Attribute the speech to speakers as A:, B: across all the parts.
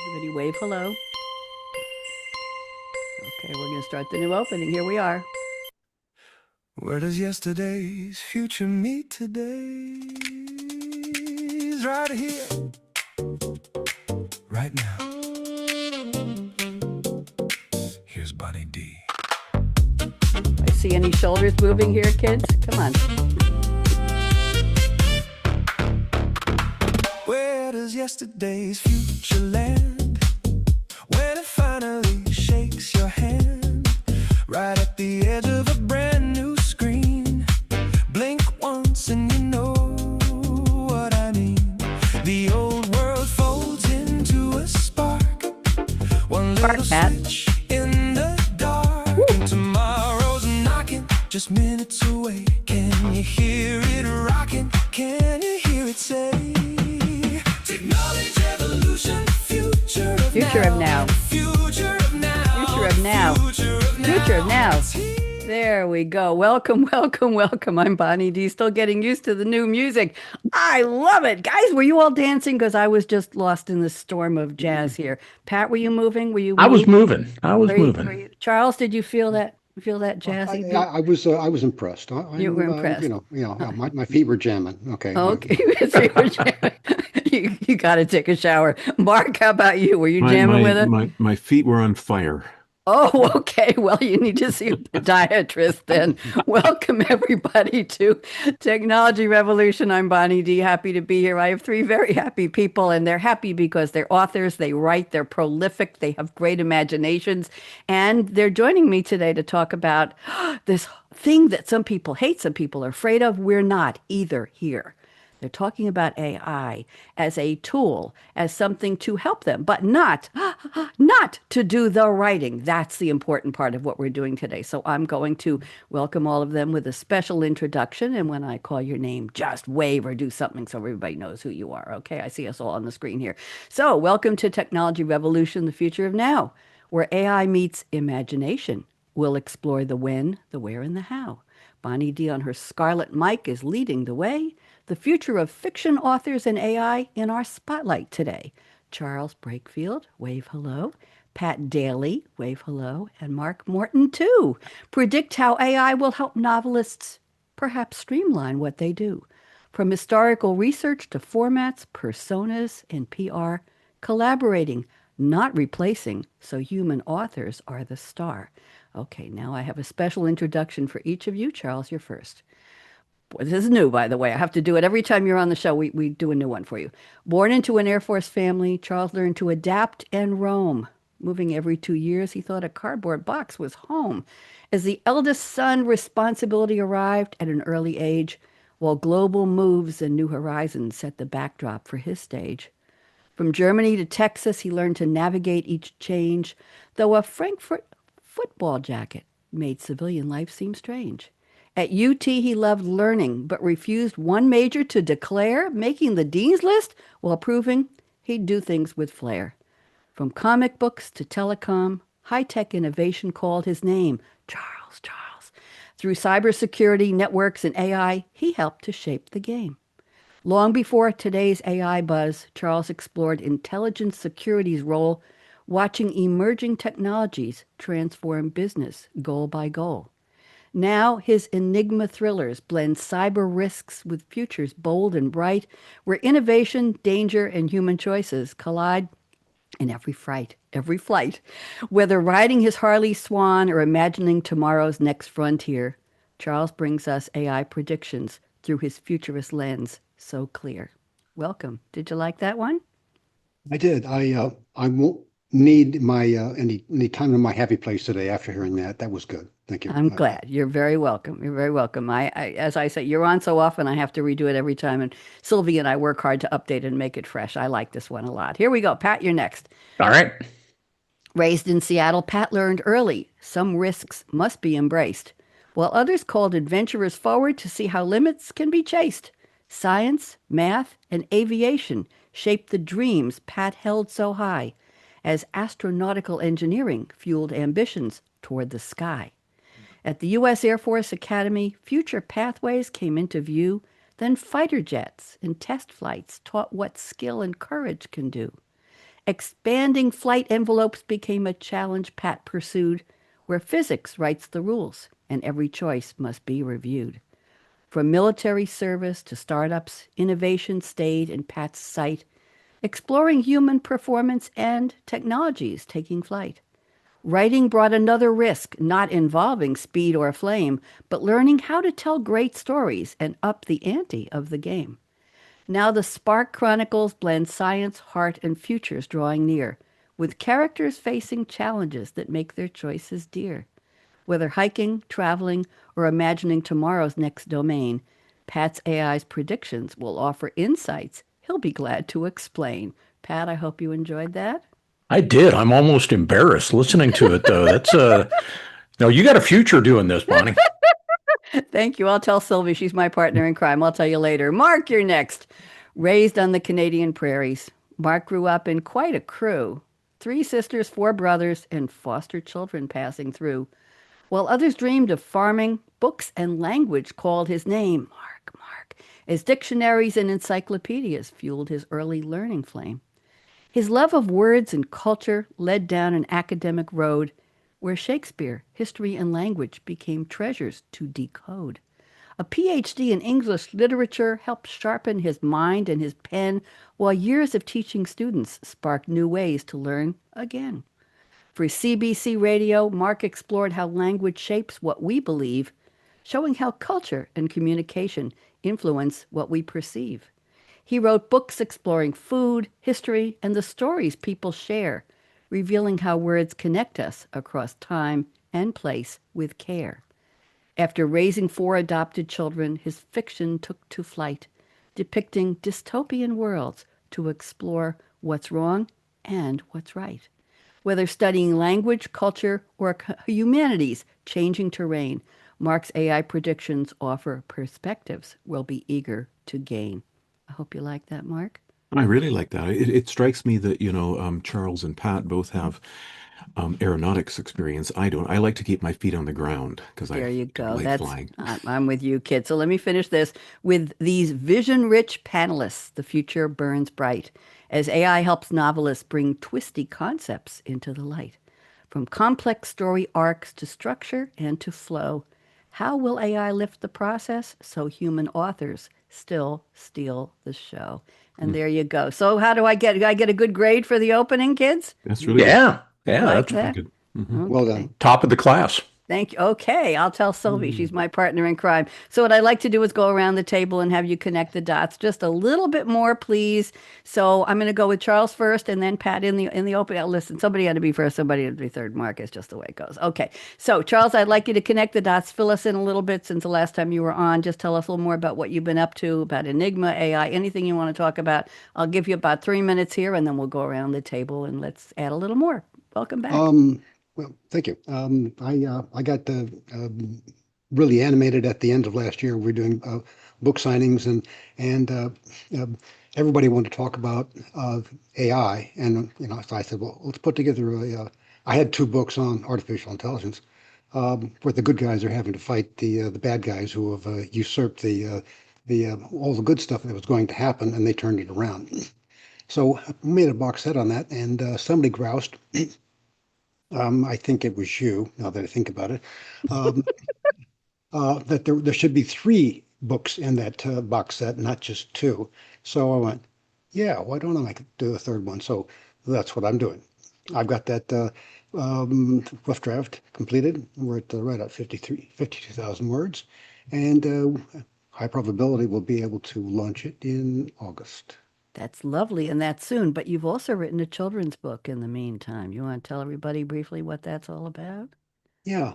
A: Everybody wave hello. Okay, we're going to start the new opening. Here we are.
B: Where does yesterday's future meet today's? Right here, right now. Here's Bonnie D.
A: I see any shoulders moving here, kids? Come on.
B: Where does yesterday's future land? When it finally shakes your hand, right at the edge of a brand new screen. Blink once and you know what I mean. The old world folds into a spark. One little switch in the dark. And tomorrow's knocking, just minutes away. Can you hear it rocking? Can you hear it say? Technology revolution,
A: Future of now.
B: Future of now.
A: Future of now. Future of now. There we go. Welcome, welcome, welcome. I'm Bonnie D. Still getting used to the new music. I love it. Guys, were you all dancing? Because I was just lost in the storm of jazz here. Pat, were you moving? Were you
C: I was
A: moving?
C: moving. I was moving.
A: Charles, did you feel that? Feel that jazzy beat?
D: I was impressed.
A: You were impressed.
D: My feet were jamming. Okay.
A: Okay. You got to take a shower. Mark, how about you? Were you jamming with it?
E: My feet were on fire.
A: Oh, okay. Well, you need to see a podiatrist then. Welcome, everybody, to Technology Revolution. I'm Bonnie D. Happy to be here. I have three very happy people, and they're happy because they're authors, they write, they're prolific, they have great imaginations, and they're joining me today to talk about this thing that some people hate, some people are afraid of. We're not either here. They're talking about AI as a tool, as something to help them, but not to do the writing. That's the important part of what we're doing today. So I'm going to welcome all of them with a special introduction. And when I call your name, just wave or do something so everybody knows who you are. Okay, I see us all on the screen here. So welcome to Technology Revolution, the future of now, where AI meets imagination. We'll explore the when, the where, and the how. Bonnie D on her Scarlett Mic is leading the way. The future of fiction authors and AI in our spotlight today. Charles Breakfield, wave hello. Pat Daly, wave hello. And Mark Morton, too. Predict how AI will help novelists perhaps streamline what they do. From historical research to formats, personas, and PR, collaborating, not replacing, so human authors are the star. Okay, now I have a special introduction for each of you. Charles, you're first. This is new, by the way. I have to do it every time you're on the show. We do a new one for you. Born into an Air Force family, Charles learned to adapt and roam. Moving every 2 years, he thought a cardboard box was home. As the eldest son, responsibility arrived at an early age, while global moves and new horizons set the backdrop for his stage. From Germany to Texas, he learned to navigate each change, though a Frankfurt football jacket made civilian life seem strange. At UT, he loved learning, but refused one major to declare, making the dean's list while proving he'd do things with flair. From comic books to telecom, high-tech innovation called his name, Charles. Through cybersecurity, networks, and AI, he helped to shape the game. Long before today's AI buzz, Charles explored intelligence security's role, watching emerging technologies transform business goal by goal. Now his enigma thrillers blend cyber risks with futures bold and bright, where innovation, danger, and human choices collide in every flight. Whether riding his Harley Swan or imagining tomorrow's next frontier, Charles brings us AI predictions through his futurist lens, so clear. Welcome. Did you like that one?
D: I did. I won't need my any time in my happy place today after hearing that. That was good. Thank you.
A: I'm glad. You're very welcome. You're very welcome. As I say, you're on so often, I have to redo it every time. And Sylvie and I work hard to update it and make it fresh. I like this one a lot. Here we go. Pat, you're next.
C: All right.
A: Raised in Seattle, Pat learned early some risks must be embraced, while others called adventurers forward to see how limits can be chased. Science, math, and aviation shaped the dreams Pat held so high, as astronautical engineering fueled ambitions toward the sky. At the U.S. Air Force Academy, future pathways came into view, then fighter jets and test flights taught what skill and courage can do. Expanding flight envelopes became a challenge Pat pursued, where physics writes the rules and every choice must be reviewed. From military service to startups, innovation stayed in Pat's sight, exploring human performance and technologies taking flight. Writing brought another risk, not involving speed or flame, but learning how to tell great stories and up the ante of the game. Now the Spark Chronicles blend science, heart, and futures drawing near, with characters facing challenges that make their choices dear. Whether hiking, traveling, or imagining tomorrow's next domain, Pat's AI's predictions will offer insights he'll be glad to explain. Pat, I hope you enjoyed that.
C: I did. I'm almost embarrassed listening to it, though. That's no, you got a future doing this, Bonnie.
A: Thank you. I'll tell Sylvie she's my partner in crime. I'll tell you later. Mark, you're next. Raised on the Canadian prairies, Mark grew up in quite a crew. 3 sisters, 4 brothers, and foster children passing through. While others dreamed of farming, books and language called his name, Mark, as dictionaries and encyclopedias fueled his early learning flame. His love of words and culture led down an academic road where Shakespeare, history, and language became treasures to decode. A PhD in English literature helped sharpen his mind and his pen, while years of teaching students sparked new ways to learn again. For CBC Radio, Mark explored how language shapes what we believe, showing how culture and communication influence what we perceive. He wrote books exploring food, history, and the stories people share, revealing how words connect us across time and place with care. After raising 4 adopted children, his fiction took to flight, depicting dystopian worlds to explore what's wrong and what's right. Whether studying language, culture, or humanities changing terrain, Mark's AI predictions offer perspectives we'll be eager to gain. I hope you like that, Mark.
E: I really like that. It strikes me that, Charles and Pat both have aeronautics experience. I don't. I like to keep my feet on the ground because
A: There
E: I
A: you
E: don't
A: go.
E: like
A: That's
E: flying.
A: I'm with you, kid. So let me finish this with these vision-rich panelists. The future burns bright as AI helps novelists bring twisty concepts into the light. From complex story arcs to structure and to flow, how will AI lift the process so human authors still steal the show? And there you go. So how do I get a good grade for the opening, kids?
E: That's really good.
C: Yeah,
A: You like
C: that's
A: that?
E: Good. Mhm.
D: Well
A: Okay.
D: done.
C: top of the class.
A: Thank you. Okay, I'll tell Sylvie. She's my partner in crime. So what I'd like to do is go around the table and have you connect the dots just a little bit more, please. So I'm going to go with Charles first, and then Pat in the open. Listen, somebody had to be first, somebody had to be third. Mark, it's just the way it goes. Okay. So Charles, I'd like you to connect the dots. Fill us in a little bit since the last time you were on. Just tell us a little more about what you've been up to, about Enigma, AI, anything you want to talk about. I'll give you about 3 minutes here, and then we'll go around the table and let's add a little more. Welcome back.
D: Well, thank you. I got really animated at the end of last year. We're doing book signings, and everybody wanted to talk about AI, and so I said, well, let's put together a. I had 2 books on artificial intelligence, where the good guys are having to fight the bad guys who have usurped the all the good stuff that was going to happen, and they turned it around. So I made a box set on that, and somebody groused. I think it was you, now that I think about it, um, that there should be 3 books in that box set, not just 2. So I went, yeah, why don't I do a 3rd one? So that's what I'm doing. I've got that rough draft completed. We're at right at 52,000 words, and high probability we'll be able to launch it in August.
A: That's lovely, and that's soon. But you've also written a children's book in the meantime. You want to tell everybody briefly what that's all about?
D: Yeah,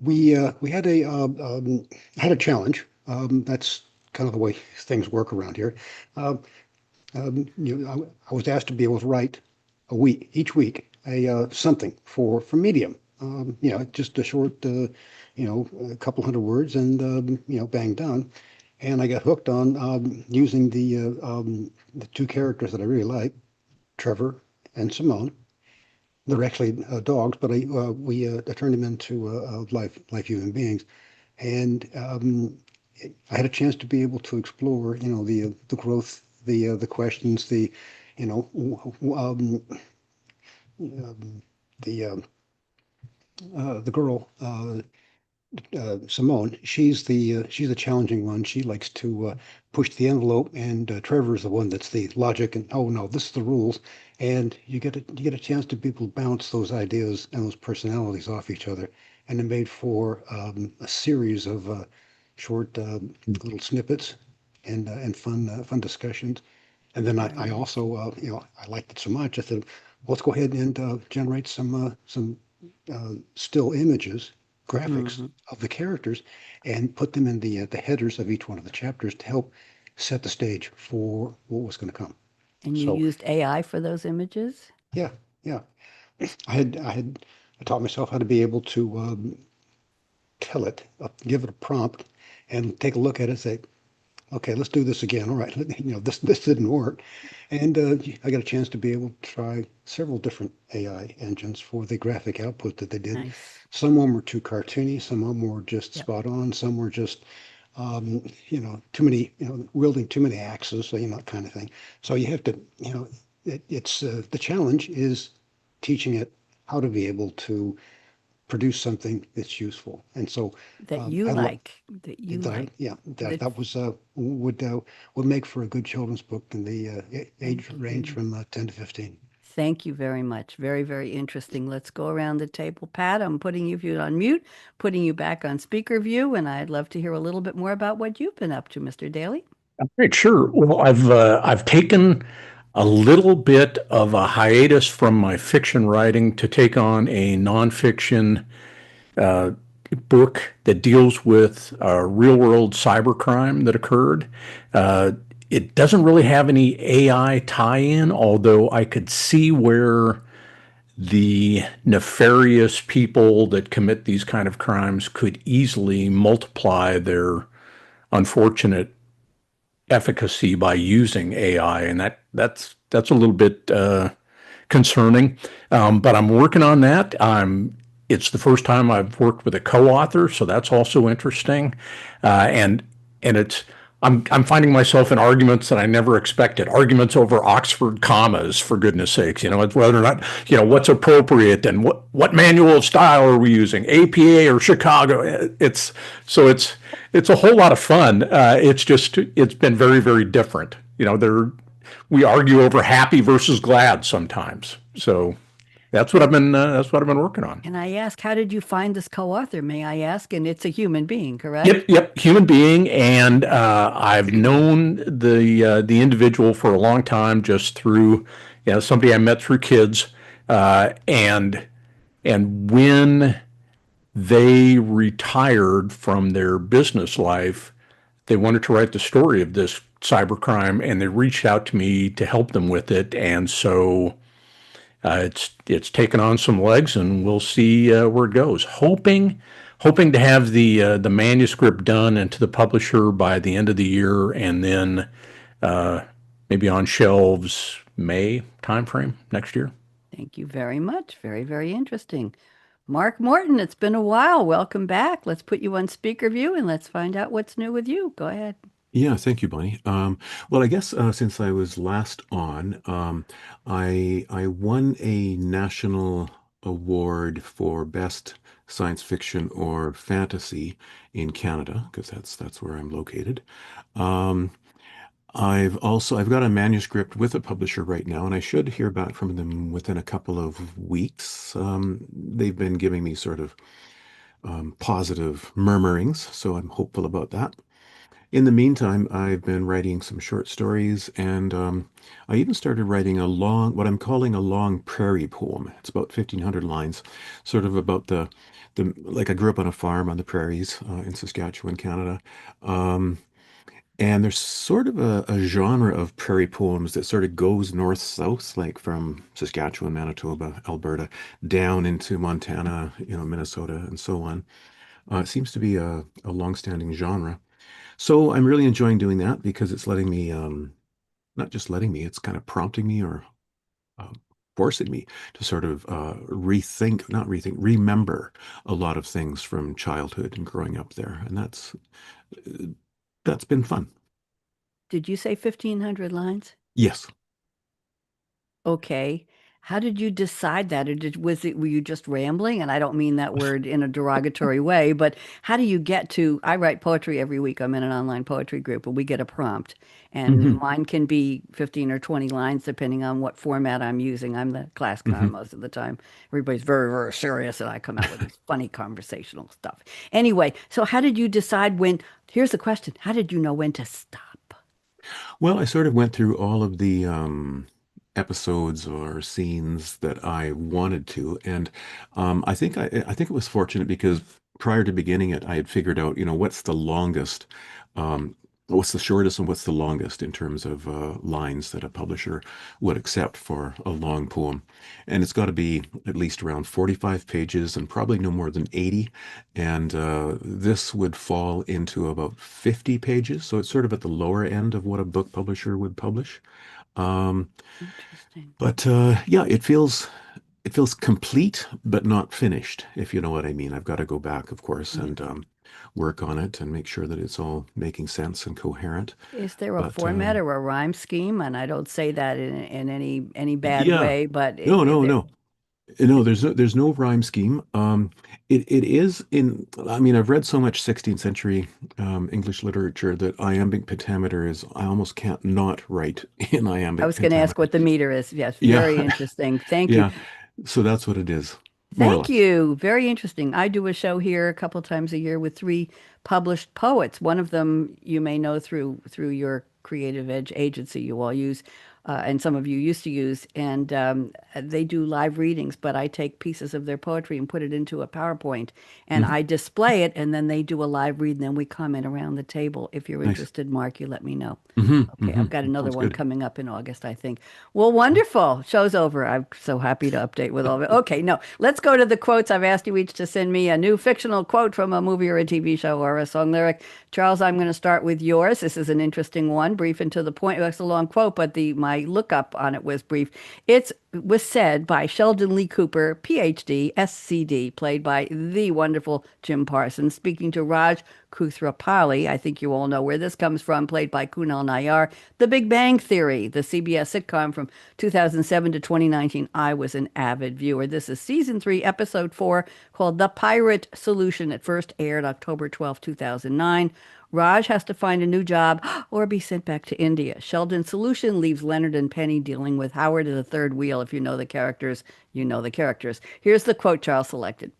D: we had a challenge. That's kind of the way things work around here. Uh, I was asked to be able to write each week a something for Medium. Just a short, a couple hundred words, and bang done. And I got hooked on using the 2 characters that I really like, Trevor and Simone. They're actually dogs, but we turned them into life human beings. And I had a chance to be able to explore, the growth, the questions, you know, um, the the girl Simone, she's the challenging one. She likes to push the envelope, and Trevor's the one that's the logic. And oh no, this is the rules. And you get a chance to be able to bounce those ideas and those personalities off each other, and it made for a series of short little snippets and fun discussions. And then
A: Very
D: I
A: nice.
D: also I liked it so much. I said, let's go ahead and generate some still images, graphics
A: Hmm.
D: of the characters, and put them in the headers of each one of the chapters to help set the stage for what was going to come.
A: And you
D: So
A: used AI for those images?
D: yeah, yeah, I taught myself how to be able to tell it, give it a prompt, and take a look at it and say, okay, let's do this again. All right, this didn't work, and I got a chance to be able to try several different AI engines for the graphic output that they did.
A: Nice.
D: Some of them were too cartoony, some of them were just
A: Yep.
D: spot on, some were just too many, wielding too many axes, so that kind of thing. So you have to, it's the challenge is teaching it how to be able to produce something that's useful. And so
A: That you
D: I love
A: like, that you
D: that,
A: like.
D: yeah,
A: That,
D: that was would make for a good children's book in the age
A: thank
D: range
A: you.
D: from 10 to 15.
A: Thank you very much. Very, very interesting. Let's go around the table. Pat, I'm putting you on mute, putting you back on speaker view, and I'd love to hear a little bit more about what you've been up to, Mr. Daly.
C: Right, sure. Well, I've taken a little bit of a hiatus from my fiction writing to take on a nonfiction uh, book that deals with real world cybercrime that occurred. Uh, it doesn't really have any AI tie-in, although I could see where the nefarious people that commit these kind of crimes could easily multiply their unfortunate efficacy by using AI, and that's a little bit concerning. But I'm working on that. It's the first time I've worked with a co-author, so that's also interesting. And it's I'm finding myself in arguments that I never expected. Arguments over Oxford commas, for goodness sakes. It's whether or not what's appropriate and what manual of style are we using, APA or Chicago. It's a whole lot of fun. It's been very very different. We argue over happy versus glad sometimes. So that's what I've been working on.
A: And I ask, how did you find this co-author, may I ask? And it's a human being, correct?
C: Yep, human being, and I've known the individual for a long time, just through somebody I met through kids, and when they retired from their business life, they wanted to write the story of this cybercrime, and they reached out to me to help them with it, and so it's taken on some legs, and we'll see where it goes. Hoping to have the manuscript done and to the publisher by the end of the year, and then uh, maybe on shelves May timeframe next year.
A: Thank you very much. Very, very interesting. Mark Morton, it's been a while. Welcome back. Let's put you on speaker view and let's find out what's new with you. Go ahead.
E: Yeah, thank you, Bonnie. Well, I guess since I was last on, I won a national award for best science fiction or fantasy in Canada, because that's where I'm located. Um, I've got a manuscript with a publisher right now, and I should hear back from them within a couple of weeks. They've been giving me sort of positive murmurings, so I'm hopeful about that. In the meantime, I've been writing some short stories, and I even started writing what I'm calling a long prairie poem. It's about 1,500 lines, sort of about like I grew up on a farm on the prairies in Saskatchewan, Canada. Um, and there's sort of a genre of prairie poems that sort of goes north-south, like from Saskatchewan, Manitoba, Alberta, down into Montana, Minnesota, and so on. It seems to be a long-standing genre. So I'm really enjoying doing that because it's letting me, not just letting me, it's kind of prompting me or uh, forcing me to sort of not rethink, remember a lot of things from childhood and growing up there. And that's been fun.
A: Did you say 1,500 lines?
E: Yes.
A: Okay. How did you decide that? Or were you just rambling? And I don't mean that word in a derogatory way, but how do you get to, I write poetry every week. I'm in an online poetry group and we get a prompt and
E: Hmm.
A: mine can be 15 or 20 lines depending on what format I'm using. I'm the class clown
E: Hmm.
A: most of the time. Everybody's very, very serious and I come out with these funny conversational stuff. Anyway, so how did you decide here's the question. How did you know when to stop?
E: Well, I sort of went through all of the episodes or scenes that I wanted to, and I think it was fortunate because prior to beginning it, I had figured out, what's the longest, um, what's the shortest, and what's the longest in terms of lines that a publisher would accept for a long poem, and it's got to be at least around 45 pages and probably no more than 80, and this would fall into about 50 pages, so it's sort of at the lower end of what a book publisher would publish. Um,
A: Interesting.
E: but yeah, it feels complete but not finished, if you know what I mean. I've got to go back, of course,
A: Yeah.
E: and work on it and make sure that it's all making sense and coherent.
A: Is there a
E: But
A: format or a rhyme scheme? And I don't say that in any bad
E: yeah,
A: way, but
E: no, no, no. No, there's no rhyme scheme. It is in. I mean, I've read so much 16th century English literature that iambic pentameter is. I almost can't not write in
A: I
E: iambic
A: was going to ask
E: pentameter.
A: what the meter is. Yes, very
E: Yeah,
A: interesting. Thank you.
E: yeah. So that's what it is, more or
A: Thank
E: less.
A: you. Very interesting. I do a show here a couple times a year with three published poets. One of them you may know through your creative edge agency you all use, and some of you used to use. And they do live readings, but I take pieces of their poetry and put it into a PowerPoint, and
E: Mhm.
A: I display it, and then they do a live read, and then we comment around the table. If you're
E: Nice.
A: interested, Mark, you let me know.
E: Hmm.
A: Okay,
E: Hmm.
A: I've got another
E: Sounds
A: one
E: good.
A: coming up in August, I think. Well, wonderful. Show's over. I'm so happy to update with all of it. Okay, no, let's go to the quotes. I've asked you each to send me a new fictional quote from a movie or a TV show or a song lyric. Charles, I'm going to start with yours. This is an interesting one, brief and to the point. It's a long quote, but the my lookup on it was brief. It was said by Sheldon Lee Cooper, PhD, SCD, played by the wonderful Jim Parsons, speaking to Raj Kuthrapali. I think you all know where this comes from, played by Kunal Nayyar. The Big Bang Theory, the CBS sitcom from 2007 to 2019. I was an avid viewer. This is season 3, episode 4, called The Pirate Solution. It first aired October 12th, 2009. Raj has to find a new job or be sent back to India. Sheldon's solution leaves Leonard and Penny dealing with Howard as a third wheel. If you know the characters, you know the characters. Here's the quote Charles selected.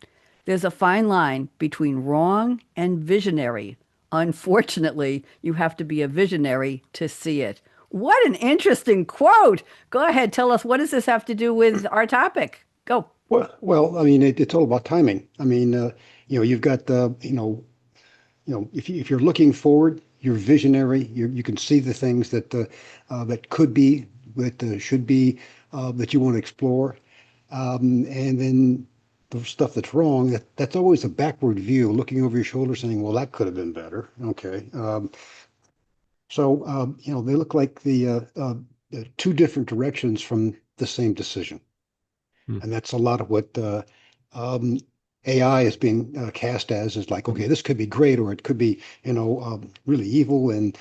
A: There's a fine line between wrong and visionary. Unfortunately, you have to be a visionary to see it. What an interesting quote. Go ahead, tell us, what does this have to do with our topic? Go.
D: Well, I mean, it's all about timing. I mean, you've got the, if you're looking forward, you're visionary. You can see the things that could be, that should be, that you want to explore. And then the stuff that's wrong, that's always a backward view, looking over your shoulder, saying, "Well, that could have been better." Okay. They look like the two different directions from the same decision.
E: Hmm.
D: And that's a lot of what um, AI is being cast as is like, okay, this could be great, or it could be, really evil, and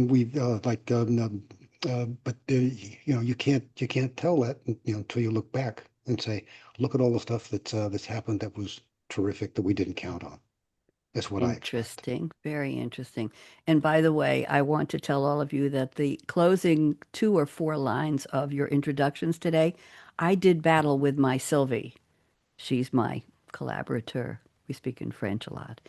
D: we but you can't tell that, until you look back and say, look at all the stuff that's happened that was terrific that we didn't count on. That's what I expect.
A: Interesting, very interesting. And by the way, I want to tell all of you that the closing 2 or 4 lines of your introductions today, I did battle with my Sylvie. She's my collaborateur. We speak in French a lot.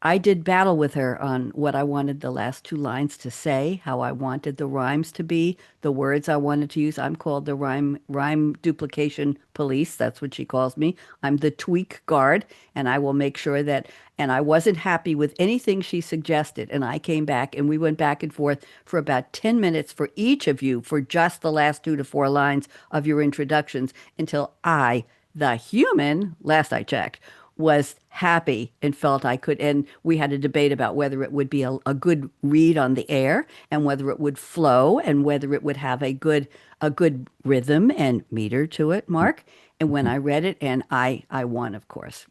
A: I did battle with her on what I wanted the last 2 lines to say, how I wanted the rhymes to be, the words I wanted to use. I'm called the rhyme duplication police. That's what she calls me. I'm the tweak guard, and I will make sure that. And I wasn't happy with anything she suggested, and I came back and we went back and forth for about 10 minutes for each of you for just the last 2 to 4 lines of your introductions until I, the human, last I checked, was happy and felt I could. And we had a debate about whether it would be a good read on the air and whether it would flow and whether it would have a good rhythm and meter to it, Mark. And when I read it, and I won, of course.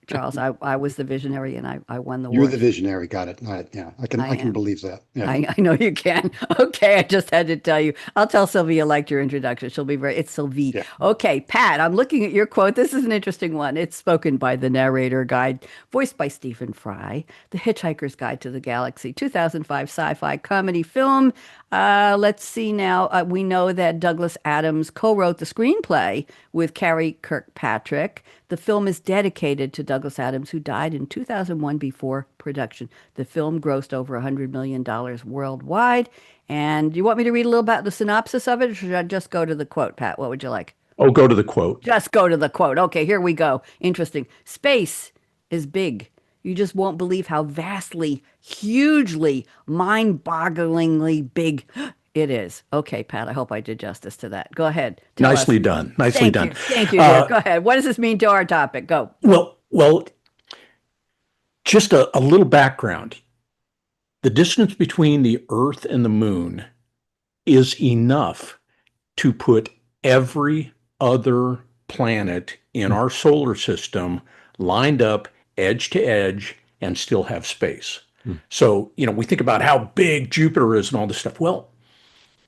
A: Charles, I was the visionary, and I won the
D: You're
A: war.
D: the visionary. Got it. Yeah,
A: I
D: I can
A: am.
D: believe that. Yeah.
A: I know you can. Okay, I just had to tell you. I'll tell Sylvia you liked your introduction. She'll be it's Sylvie.
D: Yeah.
A: Okay, Pat, I'm looking at your quote. This is an interesting one. It's spoken by the narrator guide, voiced by Stephen Fry, The Hitchhiker's Guide to the Galaxy, 2005 sci-fi comedy film. Let's see now. We know that Douglas Adams co-wrote the screenplay with Carrie Kirkpatrick. The film is dedicated to Douglas Adams, who died in 2001 before production. The film grossed over $100 million worldwide. And you want me to read a little about the synopsis of it, or should I just go to the quote, Pat? What would you like?
C: Oh, go to the quote.
A: Just go to the quote. Okay, here we go. Interesting. Space is big. You just won't believe how vastly, hugely, mind-bogglingly big it is. Okay, Pat, I hope I did justice to that. Go ahead. Tell us.
C: Nicely done. Nicely
A: Thank
C: done.
A: you. Thank you, dear. Go ahead. What does this mean to our topic? Go.
C: Well, just a little background. The distance between the Earth and the moon is enough to put every other planet in our solar system lined up edge to edge and still have space. So, we think about how big Jupiter is and all this stuff. Well,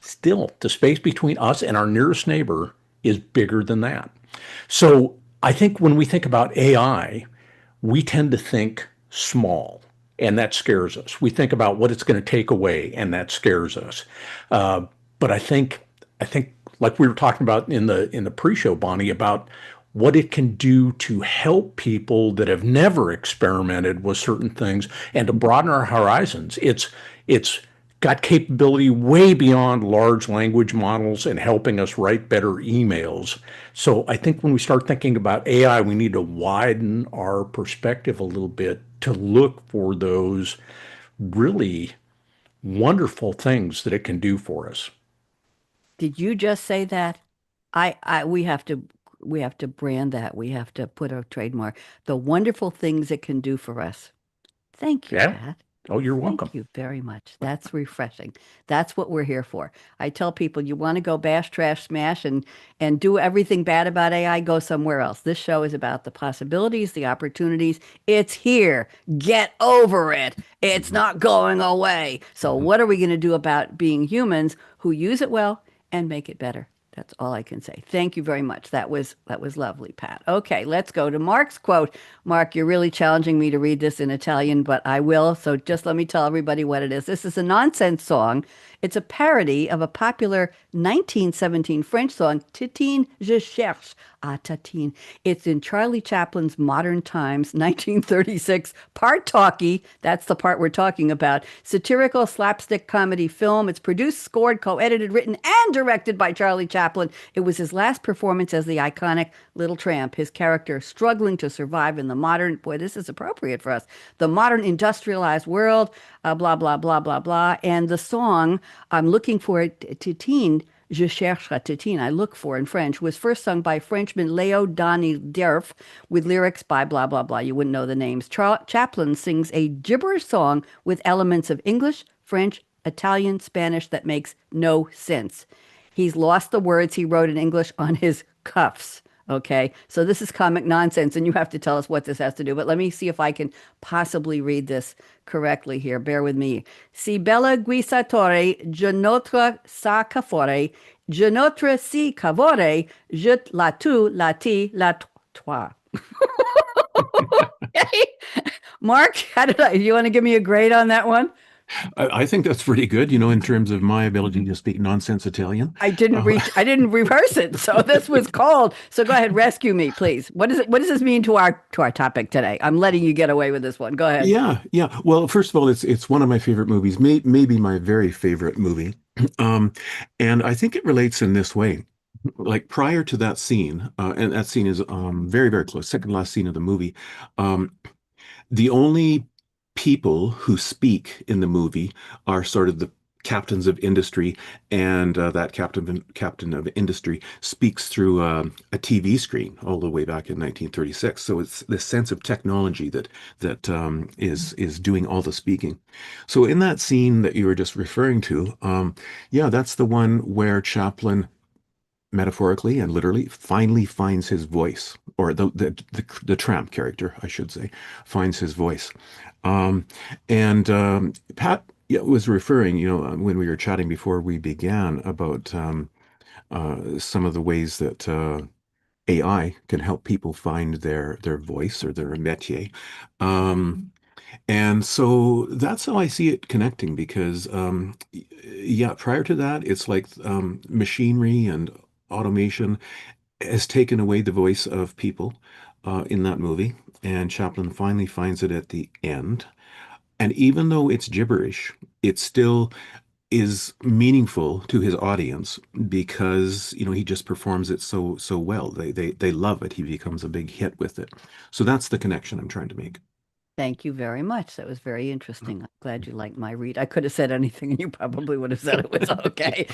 C: still, the space between us and our nearest neighbor is bigger than that. So I think when we think about AI, we tend to think small, and that scares us. We think about what it's going to take away, and that scares us. But I think, like we were talking about in the pre-show, Bonnie, about what it can do to help people that have never experimented with certain things and to broaden our horizons. It's got capability way beyond large language models and helping us write better emails. So I think when we start thinking about AI, we need to widen our perspective a little bit to look for those really wonderful things that it can do for us.
A: Did you just say that? We have to brand that. We have to put a trademark. The wonderful things it can do for us. Thank you,
C: Yeah.
A: Pat.
C: Oh, you're welcome.
A: Thank you very much. That's refreshing. That's what we're here for. I tell people, you want to go bash, trash, smash, and do everything bad about AI, go somewhere else. This show is about the possibilities, the opportunities. It's here. Get over it. It's not going away. So what are we going to do about being humans who use it well and make it better? That's all I can say. Thank you very much. That was lovely, Pat. Okay, let's go to Mark's quote. Mark, you're really challenging me to read this in Italian, but I will. So just let me tell everybody what it is. This is a nonsense song. It's a parody of a popular 1917 French song, Titine, je cherche à Tatine. It's in Charlie Chaplin's Modern Times, 1936, part talkie. That's the part we're talking about. Satirical slapstick comedy film. It's produced, scored, co-edited, written, and directed by Charlie Chaplin. It was his last performance as the iconic Little Tramp. His character struggling to survive in the modern, boy, this is appropriate for us, the modern industrialized world, blah, blah, blah, blah, blah. And the song, I'm looking for it, Titine, Je cherche à Titine, I look for in French, was first sung by Frenchman Léo Donny Derf with lyrics by blah, blah, blah. You wouldn't know the names. Chaplin sings a gibberish song with elements of English, French, Italian, Spanish that makes no sense. He's lost the words he wrote in English on his cuffs. Okay, so this is comic nonsense, and you have to tell us what this has to do. But let me see if I can possibly read this correctly here. Bear with me. Si bella guisatore, je notre sa cafore, je notre si cavore, je la tu, la ti, la toi. Okay. Mark, you want to give me a grade on that one?
E: I think that's pretty good, in terms of my ability to speak nonsense Italian.
A: I didn't rehearse it, so this was cold. So go ahead, rescue me, please. What does this mean to our topic today? I'm letting you get away with this one. Go ahead.
E: Yeah. Well, first of all, it's one of my favorite movies, maybe my very favorite movie, and I think it relates in this way. Like prior to that scene, and that scene is very, very close, second last scene of the movie. The only people who speak in the movie are sort of the captains of industry, and that captain of industry speaks through a TV screen all the way back in 1936. So it's this sense of technology that is doing all the speaking. So in that scene that you were just referring to, yeah, that's the one where Chaplin metaphorically and literally finally finds his voice, or the tramp character, I should say, finds his voice. And Pat, yeah, was referring, when we were chatting before we began about some of the ways that AI can help people find their voice or their métier. And so that's how I see it connecting because, yeah, prior to that, it's like machinery and automation has taken away the voice of people in that movie. And Chaplin finally finds it at the end. And even though it's gibberish, it still is meaningful to his audience because, he just performs it so well. They love it. He becomes a big hit with it. So that's the connection I'm trying to make.
A: Thank you very much. That was very interesting. I'm glad you liked my read. I could have said anything and you probably would have said it was okay.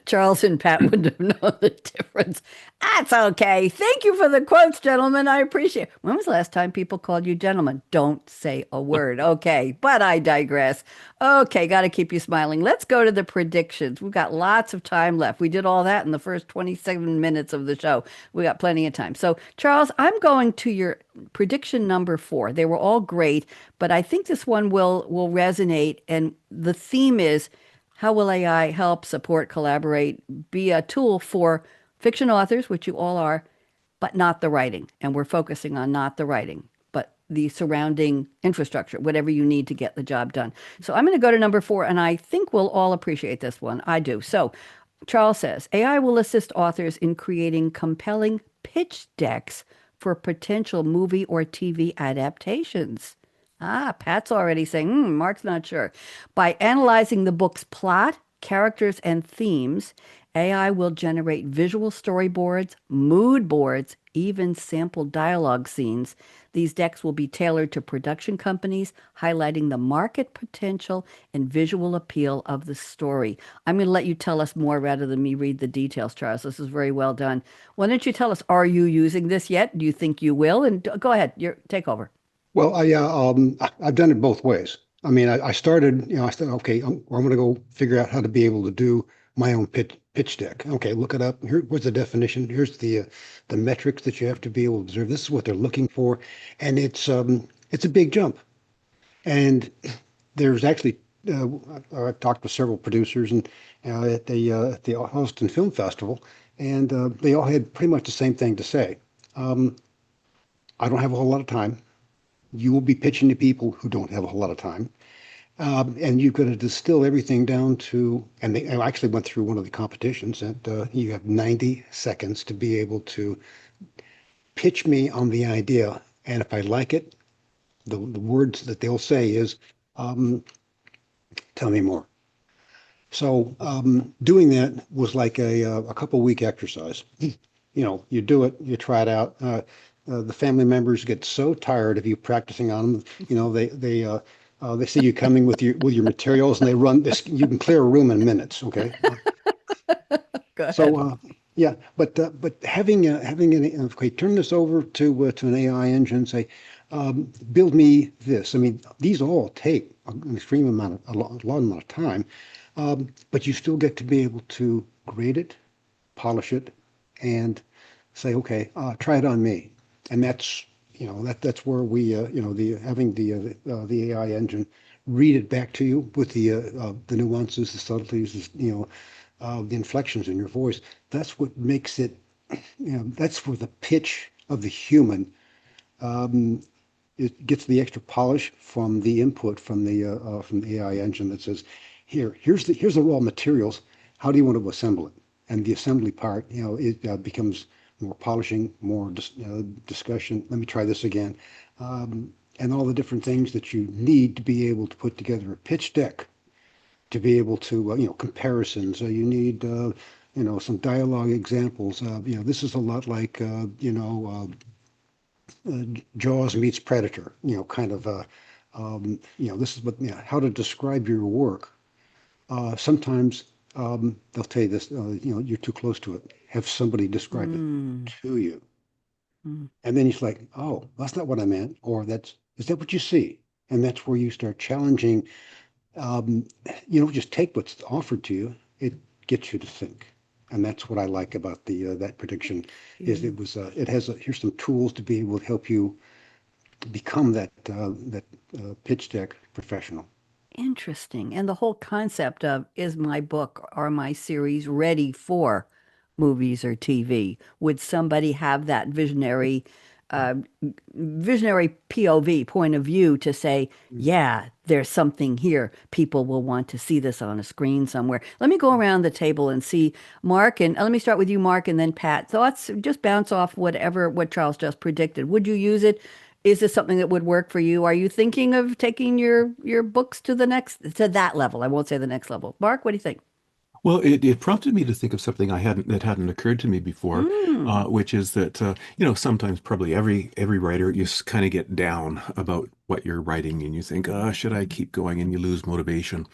A: Charles and Pat wouldn't have known the difference. That's okay. Thank you for the quotes, gentlemen. I appreciate it. When was the last time people called you gentlemen? Don't say a word. Okay, but I digress. Okay, got to keep you smiling. Let's go to the predictions. We've got lots of time left. We did all that in the first 27 minutes of the show. We got plenty of time. So, Charles, I'm going to your prediction number 4. They were all great, but I think this one will resonate. And the theme is, how will AI help, support, collaborate, be a tool for fiction authors, which you all are, but not the writing. And we're focusing on not the writing, but the surrounding infrastructure, whatever you need to get the job done. So I'm going to go to number 4, and I think we'll all appreciate this one. I do. So Charles says, AI will assist authors in creating compelling pitch decks for potential movie or TV adaptations. Pat's already saying, Mark's not sure. By analyzing the book's plot, characters, and themes, AI will generate visual storyboards, mood boards, even sample dialogue scenes. These decks will be tailored to production companies, highlighting the market potential and visual appeal of the story. I'm going to let you tell us more rather than me read the details, Charles. This is very well done. Why don't you tell us, are you using this yet? Do you think you will? And go ahead, take over.
D: Well, I've done it both ways. I mean, I started, I said, okay, I'm going to go figure out how to be able to do my own pitch deck. Okay, look it up. Where's the definition? Here's the metrics that you have to be able to observe. This is what they're looking for, and it's a big jump. And there's actually I've talked with several producers and at the Austin Film Festival, and they all had pretty much the same thing to say. I don't have a whole lot of time. You will be pitching to people who don't have a whole lot of time. And you've got to distill everything down to, and I actually went through one of the competitions, and you have 90 seconds to be able to pitch me on the idea. And if I like it, the words that they'll say is, tell me more. So doing that was like a couple-week exercise. You do it, you try it out. The family members get so tired of you practicing on them. They see you coming with your materials, and they run this. You can clear a room in minutes. Okay.
A: Go ahead.
D: So yeah, but having an okay, turn this over to an AI engine. Say, build me this. I mean, these all take an extreme amount, a lot amount of time, but you still get to be able to grade it, polish it, and say, okay, try it on me. And that's that's where we having the AI engine read it back to you with the nuances, the subtleties, the inflections in your voice. That's what makes it. That's where the pitch of the human. It gets the extra polish from the input from the AI engine that says, here's the raw materials. How do you want to assemble it? And the assembly part, it becomes more polishing, more discussion. Let me try this again. And all the different things that you need to be able to put together a pitch deck, to be able to, comparisons. You need, some dialogue examples. This is a lot like, Jaws meets Predator, kind of, this is what, how to describe your work. sometimes they'll tell you this, you're too close to it. Have somebody describe it
A: Mm,
D: to you.
A: mm.
D: And then he's like, oh, that's not what I meant. Or is that what you see? And that's where you start challenging. Um, just take what's offered to you. It gets you to think. And that's what I like about the that prediction is
A: Yeah.
D: it has here's some tools to be able to help you become that pitch deck professional.
A: Interesting. And the whole concept of is my book or my series ready for movies or TV? Would somebody have that uh, visionary POV point of view to say, yeah, there's something here. People will want to see this on a screen somewhere. Let me go around the table and see Mark, and let me start with you, Mark, and then Pat. Thoughts, just bounce off what Charles just predicted. Would you use it? Is this something that would work for you? Are you thinking of taking your books to that level? I won't say the next level. Mark, what do you think?
E: Well, it prompted me to think of something that hadn't occurred to me before,
A: Mm,
E: which is that sometimes probably every writer you kind of get down about what you're writing and you think, should I keep going? And you lose motivation.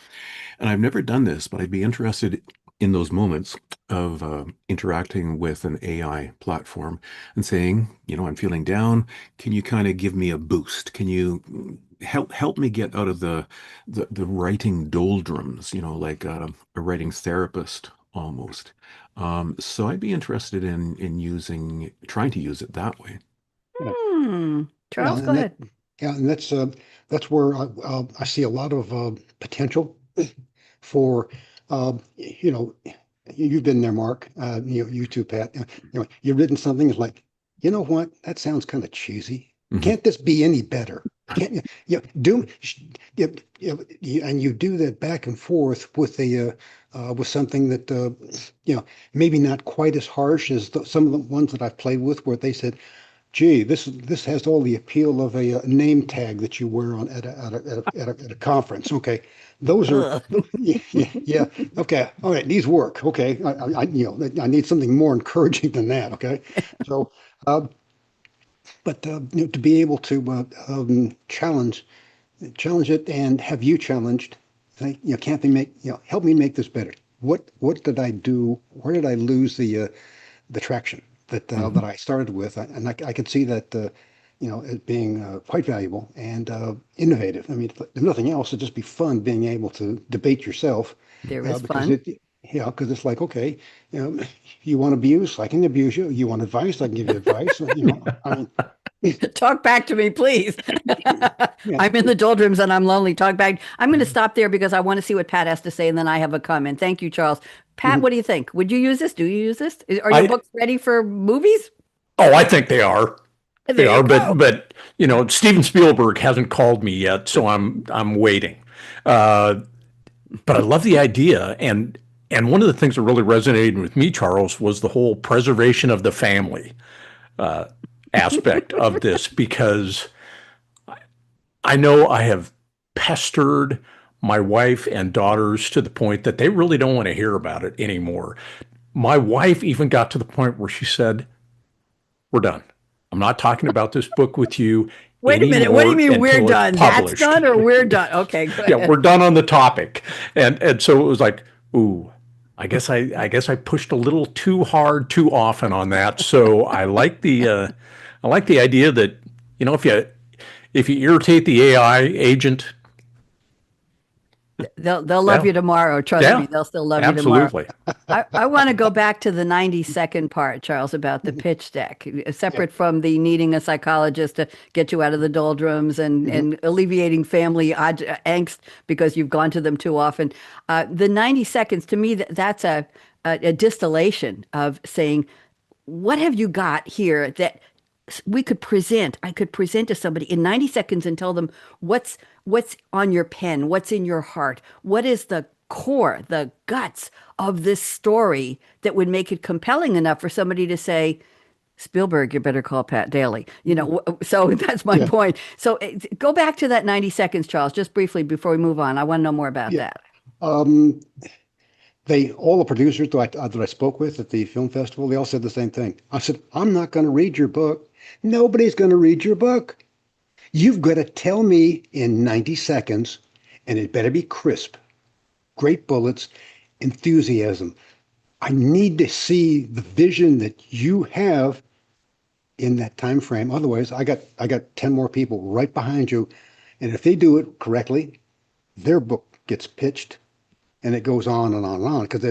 E: And I've never done this, but I'd be interested in those moments of interacting with an AI platform and saying, I'm feeling down. Can you kind of give me a boost? Can you help me get out of the writing doldrums? Like a writing therapist almost. So I'd be interested in trying to use it that way.
D: Yeah,
A: hmm.
D: yeah,
A: Charles, go
D: and that
A: ahead.
D: yeah, and that's where I see a lot of potential for you know you've been there, Mark. You too, Pat. You've written something. It's like, you know what? That sounds kind of cheesy.
E: Mhm.
D: Can't this be any better? Can't and you do that back and forth with something that maybe not quite as harsh as some of the ones that I've played with, where they said, gee, this has all the appeal of a name tag that you wear on at a conference. Okay, those are
A: Ugh.
D: yeah, yeah, yeah. Okay, all right, these work. Okay, I need something more encouraging than that. Okay, so uh, but to be able to challenge it and have you challenged, think, can't they make help me make this better? What did I do? Where did I lose the traction that
E: Mhm.
D: I started with, and I could see that it being quite valuable and innovative. I mean, if nothing else, it'd just be fun being able to debate yourself,
A: There is
D: because
A: fun.
D: because it's like, okay, you want abuse, I can abuse you. You want advice, I can give you advice. I mean,
A: Talk back to me, please.
D: yeah.
A: I'm in the doldrums and I'm lonely. Talk back. I'm going to stop there because I want to see what Pat has to say, and then I have a comment. Thank you, Charles. Pat,
D: Mhm.
A: what do you think? Would you use this? Do you use this? Are your
C: I
A: books ready for movies?
C: oh, I think they are. They
A: There you
C: are, but
A: go.
C: but Steven Spielberg hasn't called me yet, so I'm waiting. Uh, but I love the idea, and one of the things that really resonated with me, Charles, was the whole preservation of the family aspect of this, because I know I have pestered my wife and daughters to the point that they really don't want to hear about it anymore. My wife even got to the point where she said, "We're done. I'm not talking about this book with you
A: Wait a minute. What do you
C: anymore
A: mean we're
C: until it's
A: done? That's
C: published."
A: done or we're done? Okay, go
C: Yeah,
A: ahead.
C: we're done on the topic. And so it was like, ooh, I guess I pushed a little too hard too often on that. So I like the idea that, if you irritate the AI agent,
A: They'll love
C: yeah,
A: you tomorrow. Trust
C: yeah,
A: me, they'll still love you tomorrow.
C: absolutely.
A: I want to go back to the 90-second part, Charles, about the pitch deck,
D: Yeah.
A: separate from the needing a psychologist to get you out of the doldrums
D: Mhm.
A: and alleviating family angst because you've gone to them too often. The 90 seconds, to me, that's a distillation of saying, what have you got here that I could present to somebody in 90 seconds and tell them what's on your pen, what's in your heart, what is the core, the guts of this story that would make it compelling enough for somebody to say, Spielberg, you better call Pat Daly. So that's my
D: Yeah.
A: point. So go back to that 90 seconds, Charles, just briefly before we move on. I want to know more about
D: Yeah.
A: that.
D: Um, all the producers that I spoke with at the film festival, they all said the same thing. I said, I'm not going to read your book. Nobody's going to read your book. You've got to tell me in 90 seconds, and it better be crisp, great bullets, enthusiasm. I need to see the vision that you have in that time frame. Otherwise, I got 10 more people right behind you. And if they do it correctly, their book gets pitched and it goes on and on and on because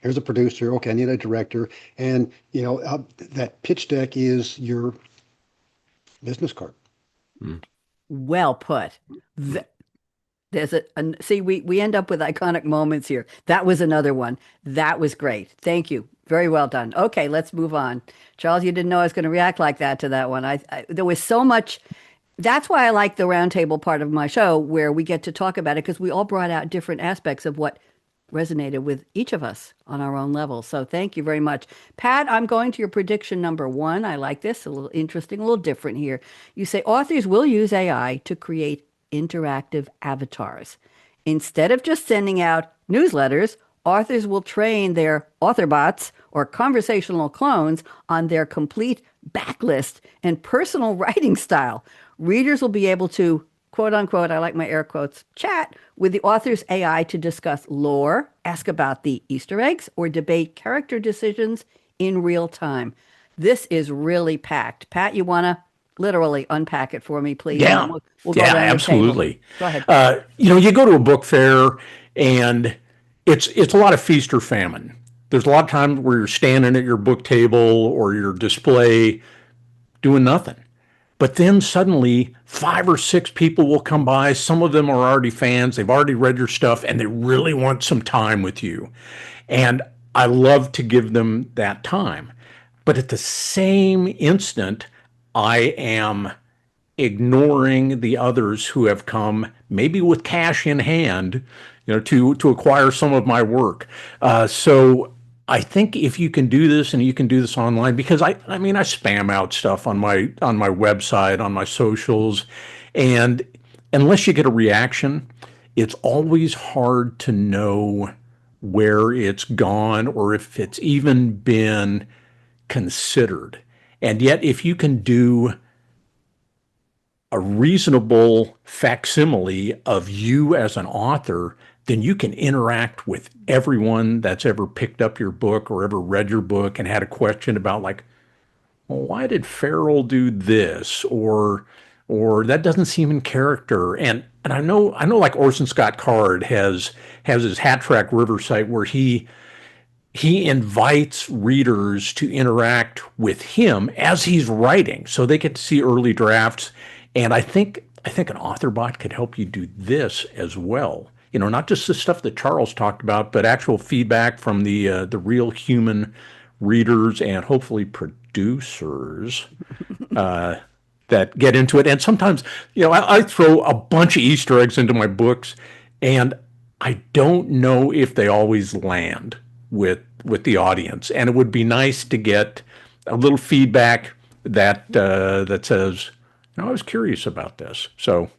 D: here's a producer. Okay, I need a director, and that pitch deck is your business card.
A: Well put. There's see, we end up with iconic moments here. That was another one. That was great. Thank you. Very well done. Okay, let's move on. Charles, you didn't know I was going to react like that to that one. There was so much. That's why I like the roundtable part of my show where we get to talk about it because we all brought out different aspects of what resonated with each of us on our own level. So thank you very much. Pat, I'm going to your prediction number 1. I like this. A little interesting, a little different here. You say authors will use AI to create interactive avatars. Instead of just sending out newsletters, authors will train their author bots or conversational clones on their complete backlist and personal writing style. Readers will be able to, quote unquote, I like my air quotes, chat with the author's AI to discuss lore, ask about the Easter eggs, or debate character decisions in real time. This is really packed. Pat, you want to literally unpack it for me, please?
C: Yeah,
A: we'll go
C: yeah,
A: around
C: absolutely.
A: Go ahead.
C: You go to a book fair and it's a lot of feast or famine. There's a lot of times where you're standing at your book table or your display doing nothing. But then suddenly 5 or 6 people will come by. Some of them are already fans. They've already read your stuff and they really want some time with you. And I love to give them that time. But at the same instant, I am ignoring the others who have come maybe with cash in hand, to acquire some of my work. So I think if you can do this and you can do this online, because I spam out stuff on my website, on my socials, and unless you get a reaction, it's always hard to know where it's gone or if it's even been considered. And yet, if you can do a reasonable facsimile of you as an author, then you can interact with everyone that's ever picked up your book or ever read your book and had a question about like, well, why did Farrell do this? Or that doesn't seem in character. And I know like Orson Scott Card has his Hat Track River site where he invites readers to interact with him as he's writing. So they get to see early drafts. And I think an author bot could help you do this as well. Not just the stuff that Charles talked about, but actual feedback from the real human readers and hopefully producers that get into it. And sometimes, I throw a bunch of Easter eggs into my books, and I don't know if they always land with the audience. And it would be nice to get a little feedback that says, I was curious about this. So